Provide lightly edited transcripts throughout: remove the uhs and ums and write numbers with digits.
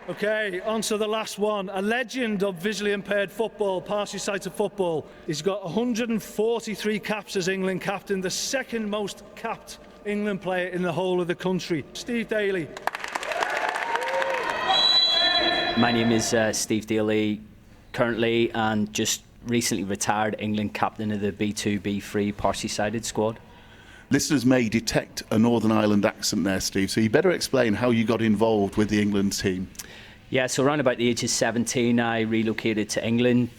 Okay, on to the last one. A legend of visually impaired football, partially sighted football. He's got 143 caps as England captain, the second most capped England player in the whole of the country. Steve Daley. My name is Steve Daley, currently and just recently retired England captain of the B2, B3 partially sighted squad. Listeners may detect a Northern Ireland accent there, Steve, so you better explain how you got involved with the England team. Yeah, so around about the age of 17, I relocated to England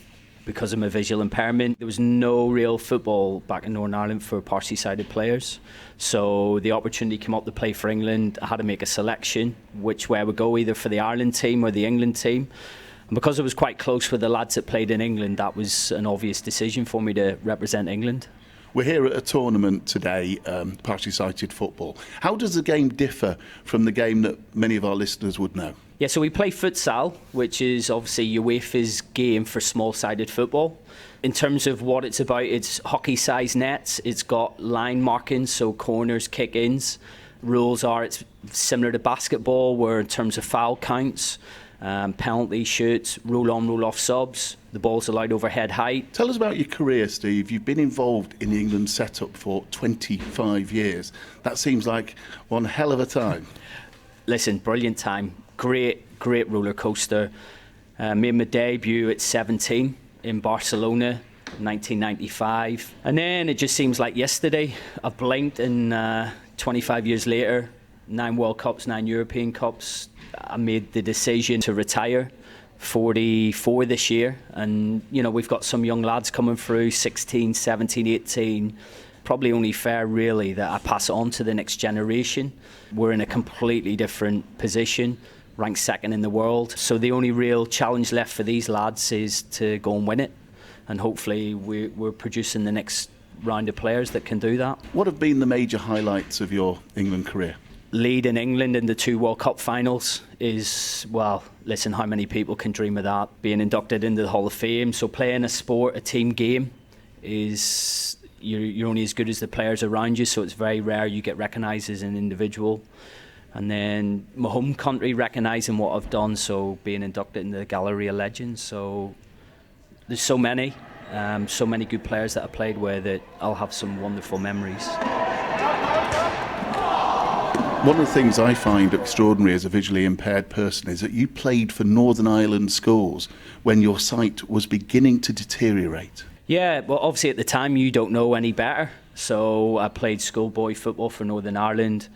because of my visual impairment. There was no real football back in Northern Ireland for partially sighted players. So the opportunity came up to play for England. I had to make a selection, which way I would go, either for the Ireland team or the England team. And because I was quite close with the lads that played in England, that was an obvious decision for me to represent England. We're here at a tournament today, partially sighted football. How does the game differ from the game that many of our listeners would know? Yeah, so we play futsal, which is obviously UEFA's game for small-sided football. In terms of what it's about, it's hockey-sized nets. It's got line markings, so corners, kick-ins. Rules are it's similar to basketball, where in terms of foul counts, penalty shoots, roll-on, roll-off subs. The ball's allowed over head height. Tell us about your career, Steve. You've been involved in the England setup for 25 years. That seems like one hell of a time. Listen, brilliant time. Great roller coaster. Made my debut at 17 in Barcelona, 1995. And then it just seems like yesterday. I blinked and 25 years later, 9 World Cups, 9 European Cups, I made the decision to retire. 44 this year, and you know, we've got some young lads coming through, 16, 17, 18. Probably only fair really that I pass it on to the next generation. We're in a completely different position, ranked second in the world, so the only real challenge left for these lads is to go and win it, and hopefully we're producing the next round of players that can do that. What have been the major highlights of your England career? Leading England in the 2 World Cup finals is, well, listen, how many people can dream of that? Being inducted into the Hall of Fame. So playing a sport, a team game, is you're only as good as the players around you, so it's very rare you get recognised as an individual. And then my home country recognising what I've done, so being inducted into the Gallery of Legends. So there's so many good players that I played with that I'll have some wonderful memories. One of the things I find extraordinary as a visually impaired person is that you played for Northern Ireland schools when your sight was beginning to deteriorate. Yeah, well, obviously at the time you don't know any better. So I played schoolboy football for Northern Ireland.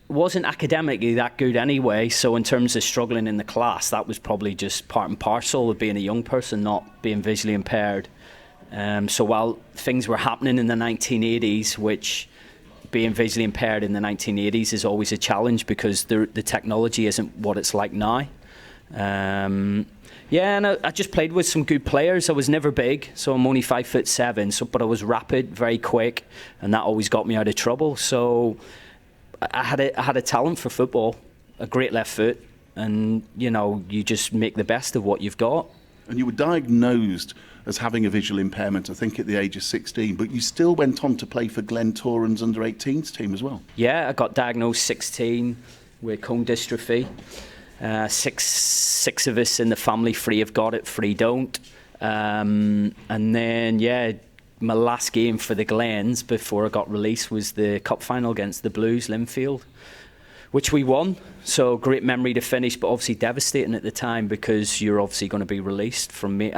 Wasn't academically that good anyway, so in terms of struggling in the class, that was probably just part and parcel of being a young person, not being visually impaired. So while things were happening in the 1980s, which being visually impaired in the 1980s is always a challenge because the technology isn't what it's like now. And I just played with some good players. I was never big, so I'm only 5'7", but I was rapid, very quick, and that always got me out of trouble. So I had a talent for football, a great left foot, and you know, you just make the best of what you've got. And you were diagnosed as having a visual impairment, I think, at the age of 16, but you still went on to play for Glen Toran's under-18s team as well. Yeah, I got diagnosed 16 with cone dystrophy. Six of us in the family, 3 have got it, 3 don't. And then, yeah, my last game for the Glens before I got released was the cup final against the Blues, Linfield, which we won. So great memory to finish, but obviously devastating at the time because you're obviously going to be released from me.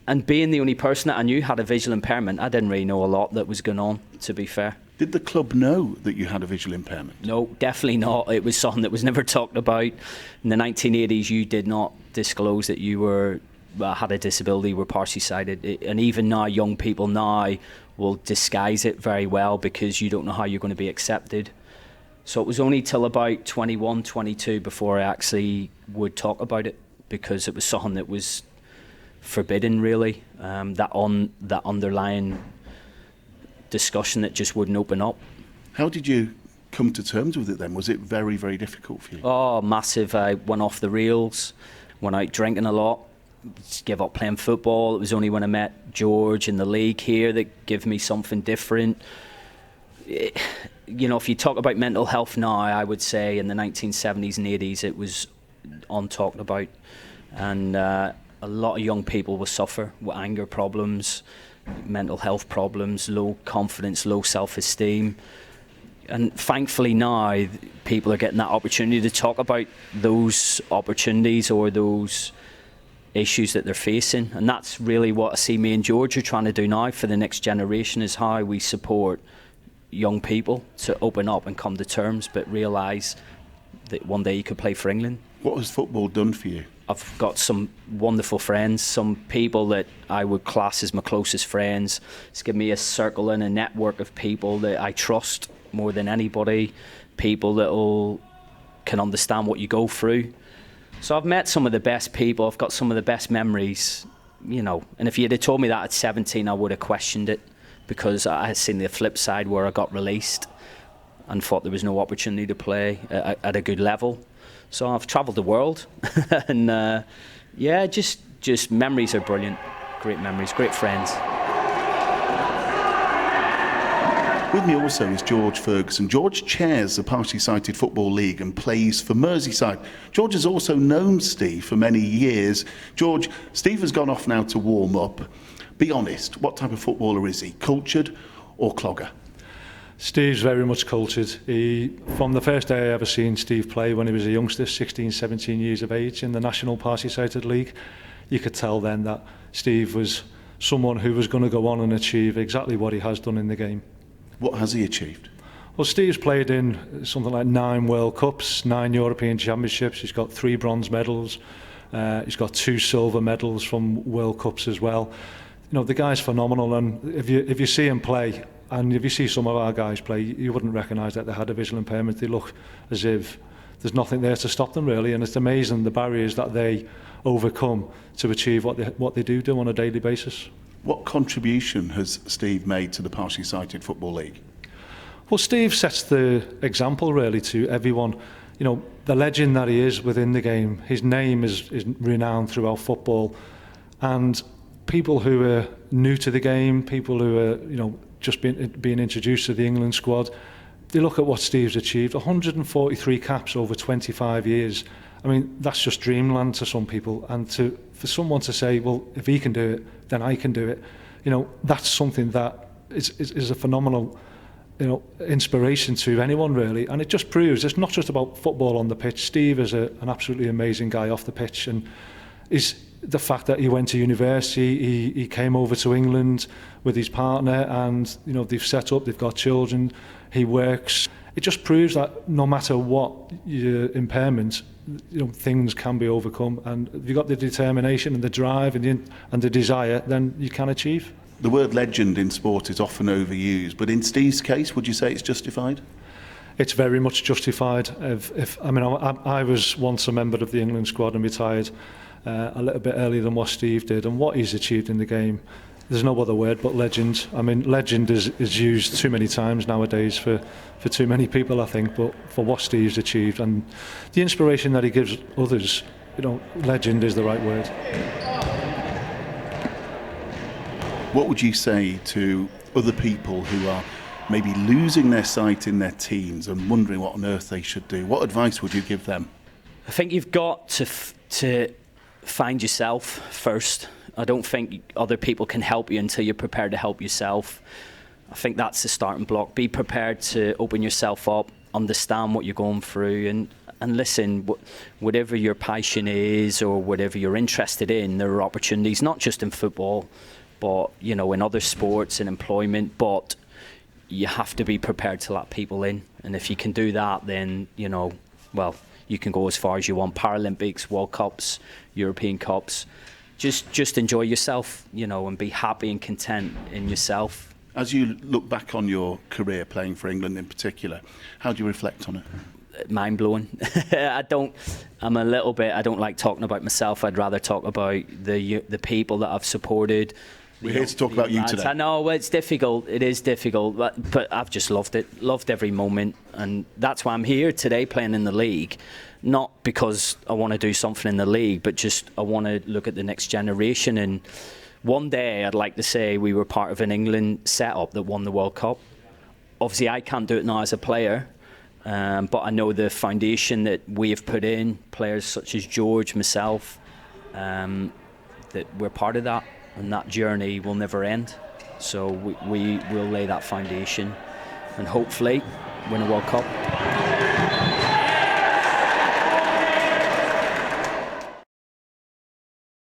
And being the only person that I knew had a visual impairment, I didn't really know a lot that was going on, to be fair. Did the club know that you had a visual impairment? No, definitely not. It was something that was never talked about. In the 1980s, you did not disclose that you had a disability, were partially sighted. And even now, young people now will disguise it very well because you don't know how you're going to be accepted. So it was only till about 21, 22 before I actually would talk about it because it was something that was forbidden, really. That underlying discussion that just wouldn't open up. How did you come to terms with it then? Was it very, very difficult for you? Oh, massive. I went off the rails, went out drinking a lot, just gave up playing football. It was only when I met George in the league here that gave me something different. You know, if you talk about mental health now, I would say in the 1970s and 80s it was untalked about, and a lot of young people will suffer with anger problems, mental health problems, low confidence, low self-esteem. And thankfully now people are getting that opportunity to talk about those opportunities or those issues that they're facing, and that's really what I see me and George are trying to do now for the next generation, is how we support young people to open up and come to terms, but realise that one day you could play for England. What has football done for you? I've got some wonderful friends, some people that I would class as my closest friends. It's given me a circle and a network of people that I trust more than anybody, people that can understand what you go through. So I've met some of the best people, I've got some of the best memories, you know, and if you had told me that at 17 I would have questioned it, because I had seen the flip side where I got released and thought there was no opportunity to play at a good level. So I've travelled the world and yeah, just memories are brilliant, great memories, great friends. With me also is George Ferguson. George chairs the Party-Sited Football League and plays for Merseyside. George has also known Steve for many years. George, Steve has gone off now to warm up. Be honest, what type of footballer is he? Cultured or clogger? Steve's very much cultured. From the first day I ever seen Steve play when he was a youngster, 16, 17 years of age, in the National Party-Sited League, you could tell then that Steve was someone who was going to go on and achieve exactly what he has done in the game. What has he achieved? Well, Steve's played in something like 9 World Cups, 9 European Championships. He's got 3 bronze medals. He's got 2 silver medals from World Cups as well. You know, the guy's phenomenal, and if you see him play, and if you see some of our guys play, you wouldn't recognise that they had a visual impairment. They look as if there's nothing there to stop them, really, and it's amazing the barriers that they overcome to achieve what they do on a daily basis. What contribution has Steve made to the Party-Sited Football League? Well, Steve sets the example, really, to everyone. You know, the legend that he is within the game, his name is renowned throughout football, and people who are new to the game, people who are, you know, just being introduced to the England squad, they look at what Steve's achieved. 143 caps over 25 years. I mean, that's just dreamland to some people, and for someone to say, well, if he can do it, then I can do it. You know, that's something that is a phenomenal, you know, inspiration to anyone, really. And it just proves it's not just about football on the pitch. Steve is an absolutely amazing guy off the pitch, and is the fact that he went to university, he came over to England with his partner, and you know, they've got children, he works. It just proves that no matter what your impairment, you know, things can be overcome, and if you've got the determination and the drive and the desire, then you can achieve. The word legend in sport is often overused, but in Steve's case, would you say it's justified? It's very much justified. I was once a member of the England squad and retired a little bit earlier than what Steve did, and what he's achieved in the game, there's no other word but legend. I mean, legend is used too many times nowadays for too many people, I think, but for what Steve's achieved and the inspiration that he gives others, you know, legend is the right word. What would you say to other people who are maybe losing their sight in their teens and wondering what on earth they should do? What advice would you give them? I think you've got to find yourself first. I don't think other people can help you until you're prepared to help yourself. I think that's the starting block. Be prepared to open yourself up, understand what you're going through, and listen, whatever your passion is or whatever you're interested in, there are opportunities, not just in football, but you know, in other sports and employment, but you have to be prepared to let people in. And if you can do that, then, you know, well, you can go as far as you want. Paralympics, World Cups, European Cups. Just enjoy yourself, you know, and be happy and content in yourself. As you look back on your career playing for England in particular, how do you reflect on it? Mind-blowing. I don't like talking about myself. I'd rather talk about the people that I've supported. We're here to talk about you today. I know it's difficult. It is difficult, but I've just loved it. Loved every moment, and that's why I'm here today playing in the league. Not because I want to do something in the league, but just I want to look at the next generation. And one day I'd like to say we were part of an England setup that won the World Cup. Obviously I can't do it now as a player, But I know the foundation that we have put in, players such as George, myself, that we're part of that, and that journey will never end. So we will lay that foundation and hopefully win a World Cup.